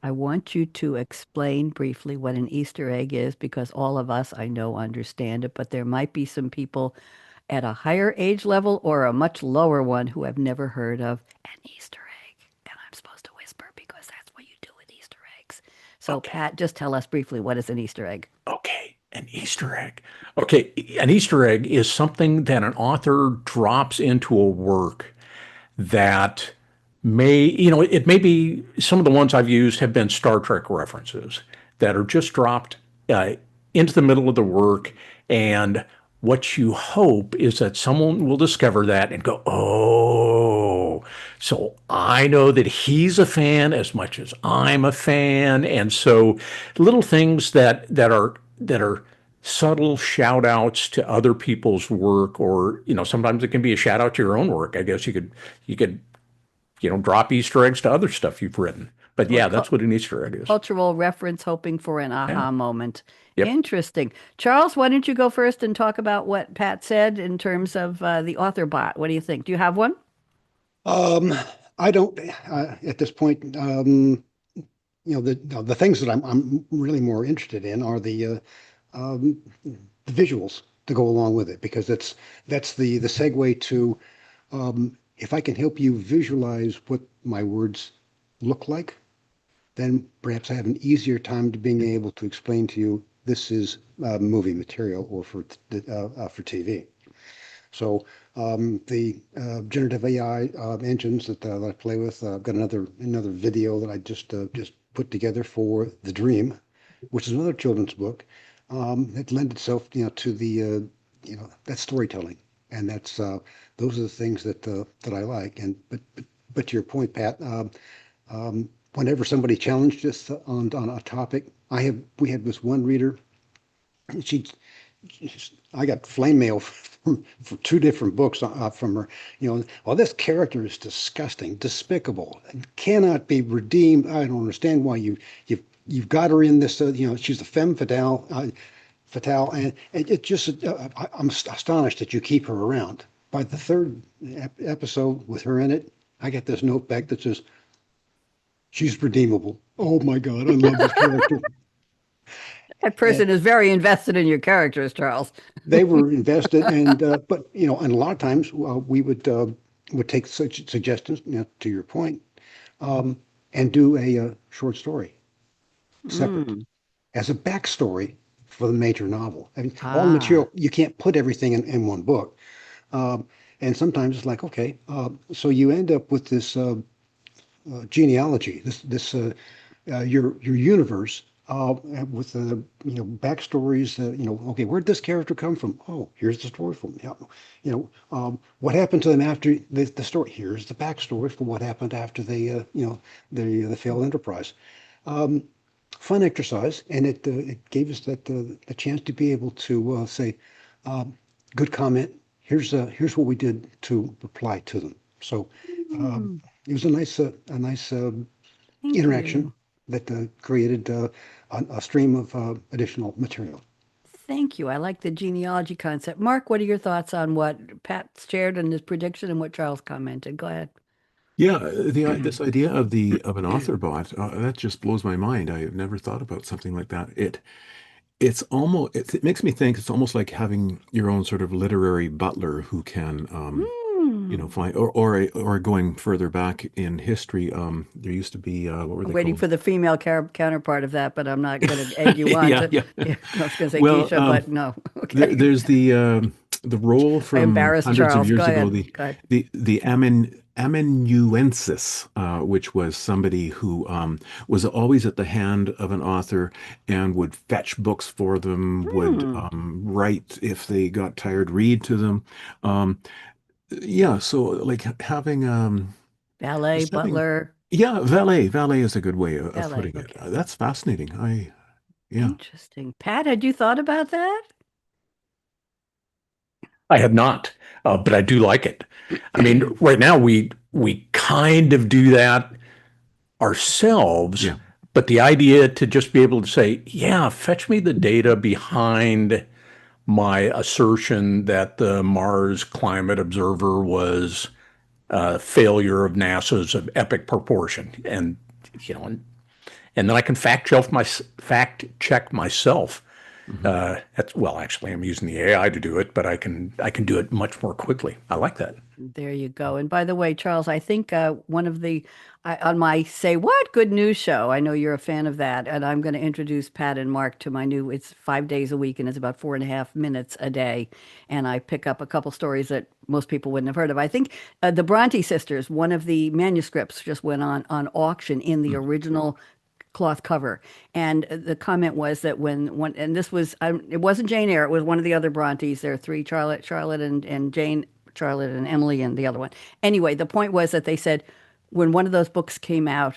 A: I want you to explain briefly what an Easter egg is because all of us, I know, understand it, but there might be some people at a higher age level or a much lower one who have never heard of an Easter egg. And I'm supposed to whisper because that's what you do with Easter eggs. So, okay. Pat, just tell us briefly, what is an Easter egg?
C: Okay, an Easter egg. Okay, an Easter egg is something that an author drops into a work that it may be, some of the ones I've used have been Star Trek references that are just dropped into the middle of the work. And what you hope is that someone will discover that and go, oh, so I know that he's a fan as much as I'm a fan. And so little things that are subtle shout outs to other people's work, or, sometimes it can be a shout out to your own work. I guess you could drop Easter eggs to other stuff you've written. But yeah, that's what an Easter egg is.
A: Cultural reference, hoping for an aha moment.
C: Yep.
A: Interesting. Charles, why don't you go first and talk about what Pat said in terms of the author bot? What do you think? Do you have one?
D: I don't at this point. The things that I'm really more interested in are the visuals to go along with it, because that's the segue to if I can help you visualize what my words look like, then perhaps I have an easier time to being able to explain to you this is movie material or for TV. So the generative AI engines that I play with, I've got another video that I just put together for The Dream, which is another children's book. It lends itself, to the that storytelling, and that's those are the things that I like. And but to your point, Pat, whenever somebody challenged us on a topic, we had this one reader. She I got flame mail for two different books from her. Well, this character is disgusting, despicable, and cannot be redeemed. I don't understand why you've got her in this. She's a femme fatale, and it just I'm astonished that you keep her around. By the third episode with her in it, I get this note back that says she's redeemable. Oh my God, I love this character.
A: That person is very invested in your characters, Charles.
D: They were invested, but and a lot of times we would take such suggestions, to your point, and do a short story separate as a backstory for the major novel. I mean, all the material, you can't put everything in one book, and sometimes it's like, okay, so you end up with this genealogy, this your universe. With backstories, okay, where'd this character come from? Oh, here's the story from, what happened to them after the story? Here's the backstory for what happened after the failed enterprise. Fun exercise, and it gave us the chance to be able to say, good comment. Here's what we did to reply to them. So it was a nice interaction that created a stream of additional material.
A: Thank you. I like the genealogy concept. Mark, what are your thoughts on what Pat shared in his prediction and what Charles commented? Go ahead.
E: Yeah, this idea of an author bot, that just blows my mind. I have never thought about something like that. It makes me think it's almost like having your own sort of literary butler who can find or going further back in history. There used to be what were they
A: Waiting
E: called?
A: for the female counterpart of that, but I'm not going to egg you on.
E: Yeah, yeah.
A: I was going to say
E: Well,
A: Keisha, but no. Okay.
E: There's the role from
A: embarrassed
E: hundreds
A: Charles.
E: of years
A: Go
E: ago,
A: ahead. Go ahead.
E: the amanuensis, which was somebody who was always at the hand of an author and would fetch books for them, would write if they got tired, read to them. Yeah, so like having
A: Ballet,
E: just having
A: butler.
E: yeah, valet is a good way of
A: Ballet,
E: putting it.
A: okay.
E: That's fascinating. Yeah.
A: Interesting. Pat, had you thought about that?
C: I have not, but I do like it. I mean, right now we kind of do that ourselves,
E: Yeah.
C: but the idea to just be able to say, yeah, fetch me the data behind my assertion that the Mars Climate Observer was a failure of NASA's of epic proportion, and and then I can fact check myself. Actually, I'm using the AI to do it, but I can do it much more quickly. I like that.
A: There you go. And by the way, Charles, I think one of on my Say What Good News show, I know you're a fan of that, and I'm going to introduce Pat and Mark to my new, it's 5 days a week, and it's about 4.5 minutes a day. And I pick up a couple stories that most people wouldn't have heard of. I think the Bronte sisters, one of the manuscripts just went on auction in the original cloth cover, and the comment was that and this was it wasn't Jane Eyre, it was one of the other Brontes. There are three: Charlotte and Jane, Charlotte and Emily, and the other one. Anyway, the point was that they said when one of those books came out,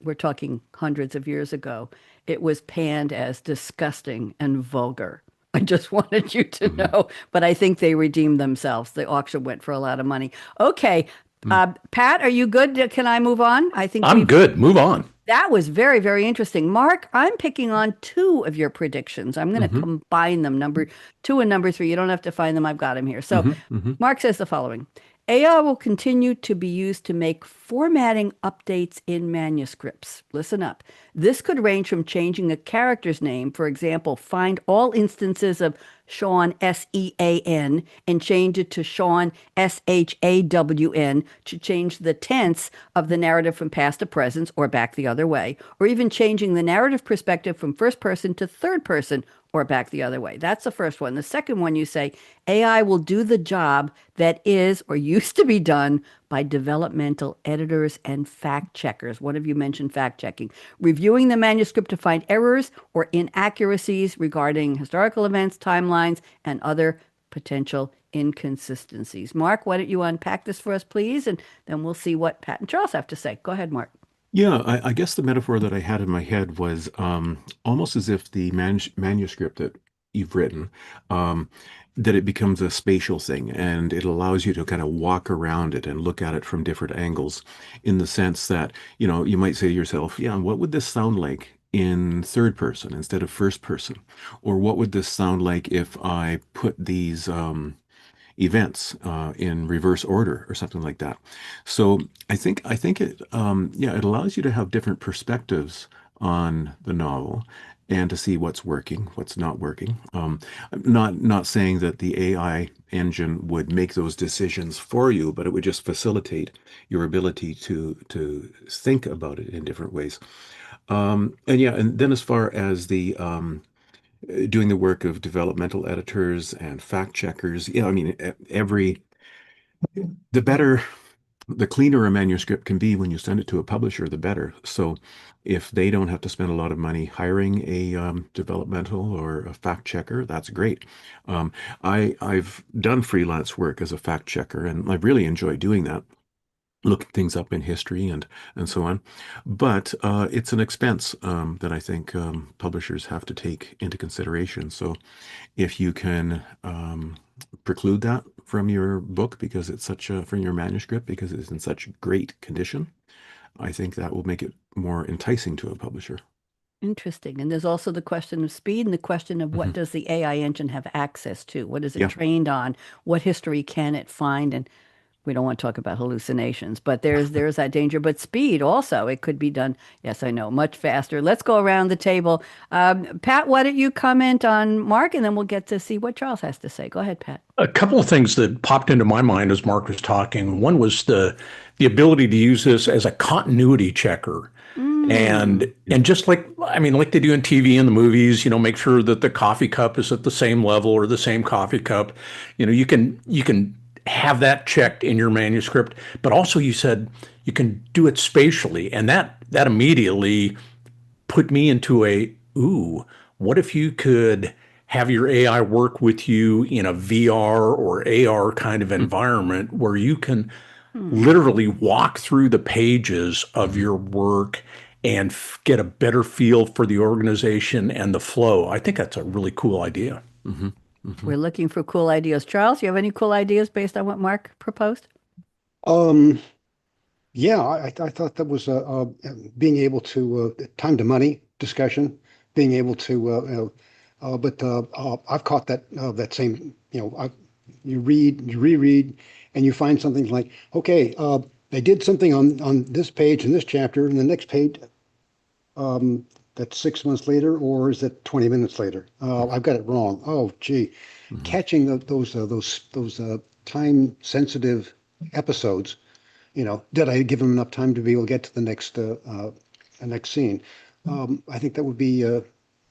A: we're talking hundreds of years ago, it was panned as disgusting and vulgar. I just wanted you to know, but I think they redeemed themselves. The auction went for a lot of money. Okay, Pat, are you good? Can I move on? I think
C: I'm good. Move on.
A: That was very, very interesting. Mark, I'm picking on two of your predictions. I'm going to combine them, number 2 and number 3. You don't have to find them. I've got them here. So Mark says the following. AI will continue to be used to make formatting updates in manuscripts. Listen up. This could range from changing a character's name, for example, find all instances of Sean, S-E-A-N, and change it to Sean, S-H-A-W-N, to change the tense of the narrative from past to present or back the other way, or even changing the narrative perspective from first person to third person or back the other way. That's the first one. The second one, you say AI will do the job that is or used to be done by developmental editors and fact checkers. One of you mentioned fact checking, reviewing the manuscript to find errors or inaccuracies regarding historical events, timelines, and other potential inconsistencies. Mark, why don't you unpack this for us, please? And then we'll see what Pat and Charles have to say. Go ahead, Mark.
E: Yeah, I guess the metaphor that I had in my head was almost as if the manuscript that you've written, um, that it becomes a spatial thing and it allows you to kind of walk around it and look at it from different angles in the sense that, you might say to yourself, yeah, what would this sound like in third person instead of first person? Or what would this sound like if I put these events in reverse order or something like that. So I think it yeah, it allows you to have different perspectives on the novel and to see what's working, what's not working. I'm not saying that the AI engine would make those decisions for you, but it would just facilitate your ability to think about it in different ways. And yeah, and then as far as the doing the work of developmental editors and fact checkers. I mean, the better, the cleaner a manuscript can be when you send it to a publisher, the better. So if they don't have to spend a lot of money hiring a developmental or a fact checker, that's great. I've done freelance work as a fact checker, and I really enjoy doing that, looking things up in history and so on. But it's an expense that I think publishers have to take into consideration. So if you can preclude that from your book because it's from your manuscript because it's in such great condition, I think that will make it more enticing to a publisher.
A: Interesting. And there's also the question of speed and the question of what
E: Hmm.
A: does the AI engine have access to? What is it
E: Yeah.
A: trained on? What history can it find? And we don't want to talk about hallucinations, but there's that danger. But speed also, it could be done. Yes, I know, much faster. Let's go around the table. Pat, why don't you comment on Mark, and then we'll get to see what Charles has to say. Go ahead, Pat.
C: A couple of things that popped into my mind as Mark was talking. One was the ability to use this as a continuity checker.
A: Mm.
C: And just like, I mean, like they do in TV and the movies, make sure that the coffee cup is at the same level or the same coffee cup. You can have that checked in your manuscript, but also you said you can do it spatially, and that immediately put me into what if you could have your AI work with you in a VR or AR kind of environment where you can
A: Hmm.
C: literally walk through the pages of your work and get a better feel for the organization and the flow. I think that's a really cool idea.
E: Hmm. Hmm.
A: We're looking for cool ideas. Charles, you have any cool ideas based on what Mark proposed?
D: Um, yeah, I thought that was being able to time to money discussion, being able to but I've caught that same you read, you reread, and you find something like, okay, they did something on this page in this chapter, and the next page that's 6 months later, or is it 20 minutes later? I've got it wrong. Oh, gee,
E: Hmm.
D: catching those time sensitive episodes. Did I give them enough time to be able to get to the next scene? I think that would be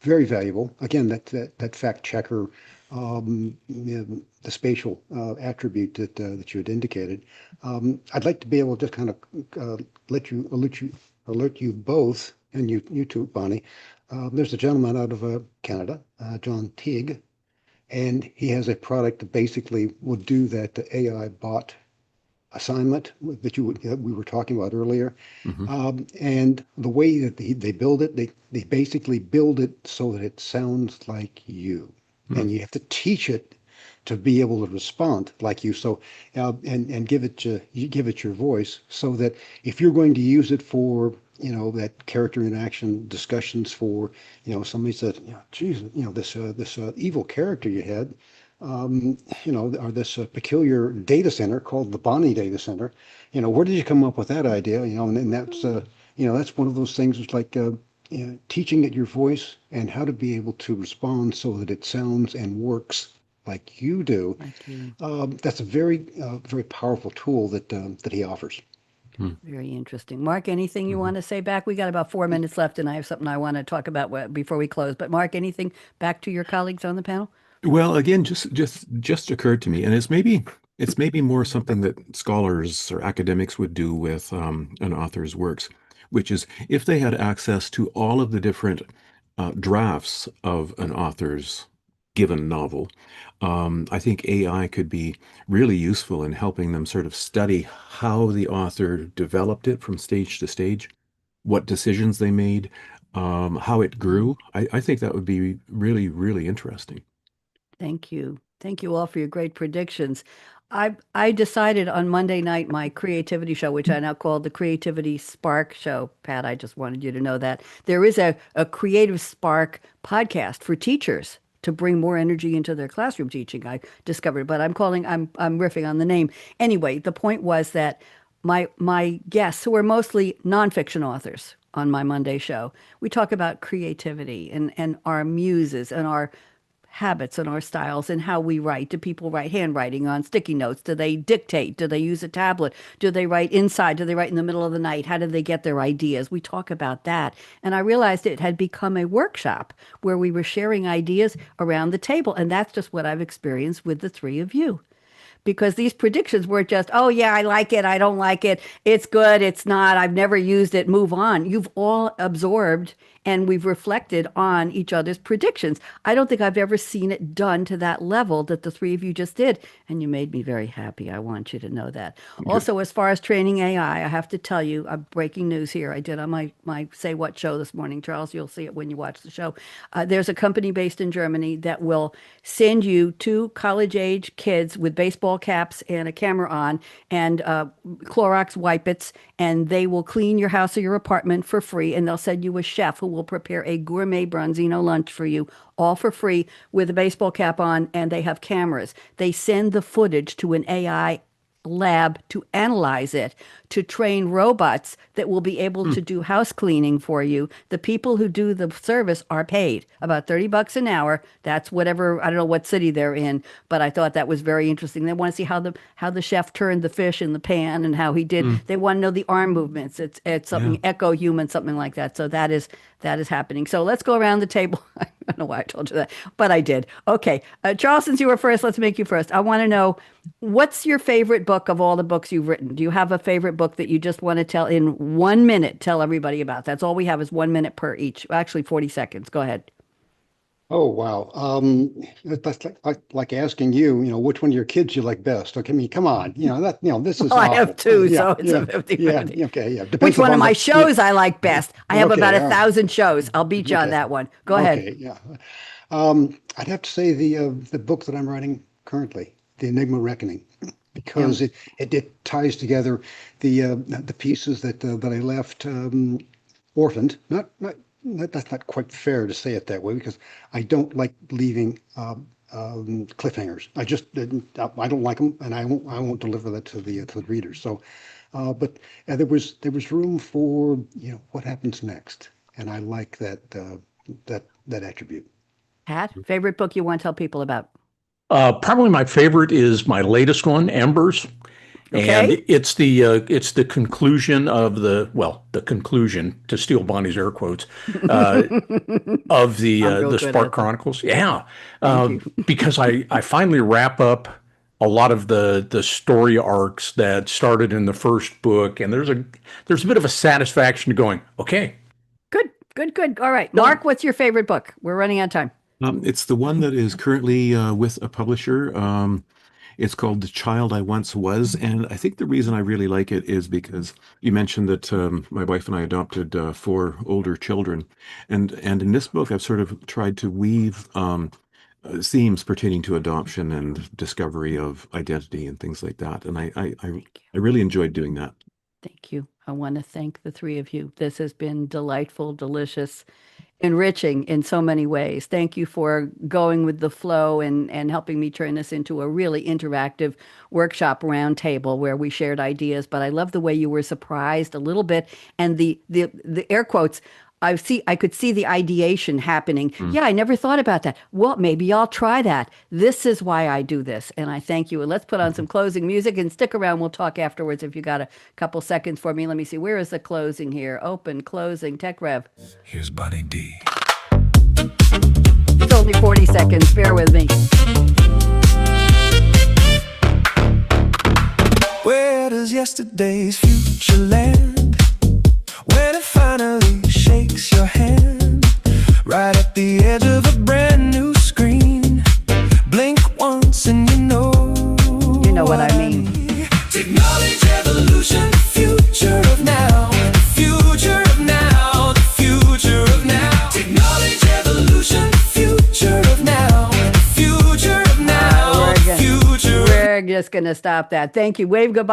D: very valuable. Again, that fact checker, the spatial attribute that you had indicated. I'd like to be able to kind of let you alert you both, and you too, Bonnie. There's a gentleman out of Canada, John Teague, and he has a product that basically will do that AI bot assignment that we were talking about earlier.
E: Hmm.
D: And the way that they build it, they basically build it so that it sounds like you.
E: Hmm.
D: And you have to teach it to be able to respond like you. So, and you give it your voice so that if you're going to use it for, that character interaction discussions for, somebody said, geez, this evil character you had, or this peculiar data center called the Bonnie data center. Where did you come up with that idea? And that's one of those things. It's like teaching it your voice and how to be able to respond so that it sounds and works like you do.
A: Thank you.
D: That's a very, very powerful tool that he offers.
A: Very interesting. Mark, anything you want to say back? We got about 4 minutes left, and I have something I want to talk about before we close. But Mark, anything back to your colleagues on the panel?
E: Well, again, just occurred to me, and it's maybe more something that scholars or academics would do with an author's works, which is if they had access to all of the different drafts of an author's given novel, I think AI could be really useful in helping them sort of study how the author developed it from stage to stage, what decisions they made, how it grew. I think that would be really, really interesting.
A: Thank you. Thank you all for your great predictions. I decided on Monday night my creativity show, which I now call the Creativity Spark Show. Pat, I just wanted you to know that there is a Creative Spark podcast for teachers to bring more energy into their classroom teaching. I discovered, but I'm riffing on the name. Anyway, the point was that my guests, who are mostly nonfiction authors on my Monday show, we talk about creativity and our muses and our habits and our styles and how we write. Do people write handwriting on sticky notes? Do they dictate? Do they use a tablet? Do they write inside? Do they write in the middle of the night? How do they get their ideas? We talk about that. And I realized it had become a workshop where we were sharing ideas around the table. And that's just what I've experienced with the three of you. Because these predictions weren't just, oh, yeah, I like it, I don't like it, it's good, it's not, I've never used it, move on. You've all absorbed and we've reflected on each other's predictions. I don't think I've ever seen it done to that level that the three of you just did. And you made me very happy. I want you to know that. Also, as far as training AI, I have to tell you, breaking news here. I did on my Say What show this morning. Charles, you'll see it when you watch the show. There's a company based in Germany that will send you two college-age kids with baseball caps and a camera on and Clorox wipe-its, and they will clean your house or your apartment for free, and they'll send you a chef who will prepare a gourmet Bronzino lunch for you, all for free with a baseball cap on, and they have cameras. They send the footage to an AI lab to analyze it, to train robots that will be able to do house cleaning for you. The people who do the service are paid about $30 an hour. That's whatever, I don't know what city they're in, but I thought that was very interesting. They want to see how the chef turned the fish in the pan and how he did. They want to know the arm movements. It's something echo human, something like that. So that is happening. So let's go around the table. I don't know why I told you that, but I did. Okay. Charles, since you were first, let's make you first. I want to know, what's your favorite book of all the books you've written? Do you have a favorite book that you just want to tell in 1 minute, tell everybody about? That's all we have is 1 minute per each. Actually, 40 seconds. Go ahead.
D: Oh, wow. That's like asking you, which one of your kids you like best. Okay, I mean, come on, this is
A: Well, I have
D: awful.
A: two,
D: Yeah,
A: so it's
D: yeah,
A: a 50.
D: yeah, okay, yeah.
A: Which
D: Depends
A: one of
D: upon
A: my
D: the,
A: shows I like best? I have
D: okay,
A: about
D: all right.
A: 1,000 shows. I'll beat you on
D: Okay,
A: that one. Go ahead.
D: okay, yeah. I'd have to say the book that I'm writing currently, The Enigma Reckoning,
A: Yeah.
D: because it ties together the pieces that I left orphaned. That's not quite fair to say it that way, because I don't like leaving cliffhangers. I don't like them, and I won't deliver that to the readers. So, but there was room for what happens next, and I like that attribute.
A: Pat, favorite book you want to tell people about?
C: Probably my favorite is my latest one, Embers, and
A: Okay.
C: it's the conclusion of the conclusion, to steal Bonnie's air quotes, uh, of
A: I'm real
C: the
A: good
C: Spark
A: at that.
C: Chronicles. Yeah,
A: Thank you.
C: because I finally wrap up a lot of the story arcs that started in the first book, and there's a bit of a satisfaction to going, okay,
A: Good, good, good. All right.
C: done.
A: Mark, what's your favorite book? We're running out of time.
E: It's the one that is currently with a publisher. It's called The Child I Once Was. And I think the reason I really like it is because you mentioned that my wife and I adopted four older children. And in this book, I've sort of tried to weave themes pertaining to adoption and discovery of identity and things like that. And I really enjoyed doing that.
A: Thank you. I want to thank the three of you. This has been delightful, delicious, enriching in so many ways. Thank you for going with the flow and helping me turn this into a really interactive workshop roundtable where we shared ideas. But I love the way you were surprised a little bit, and the air quotes. I could see the ideation happening. Yeah, I never thought about that. Well, maybe I'll try that. This is why I do this. And I thank you. And let's put on some closing music and stick around. We'll talk afterwards if you got a couple seconds for me. Let me see. Where is the closing here? Open, closing, Tech Rev.
B: Here's Bonnie D.
A: It's only 40 seconds. Bear with me.
B: Where does yesterday's future land? When it finally shakes your hand, right at the edge of a brand new screen. Blink once and you know.
A: You know what I mean.
B: Technology evolution, future of now, future of now, the future of now. Technology evolution, future of now, future of now, future.
A: We're just going to stop that. Thank you. Wave goodbye.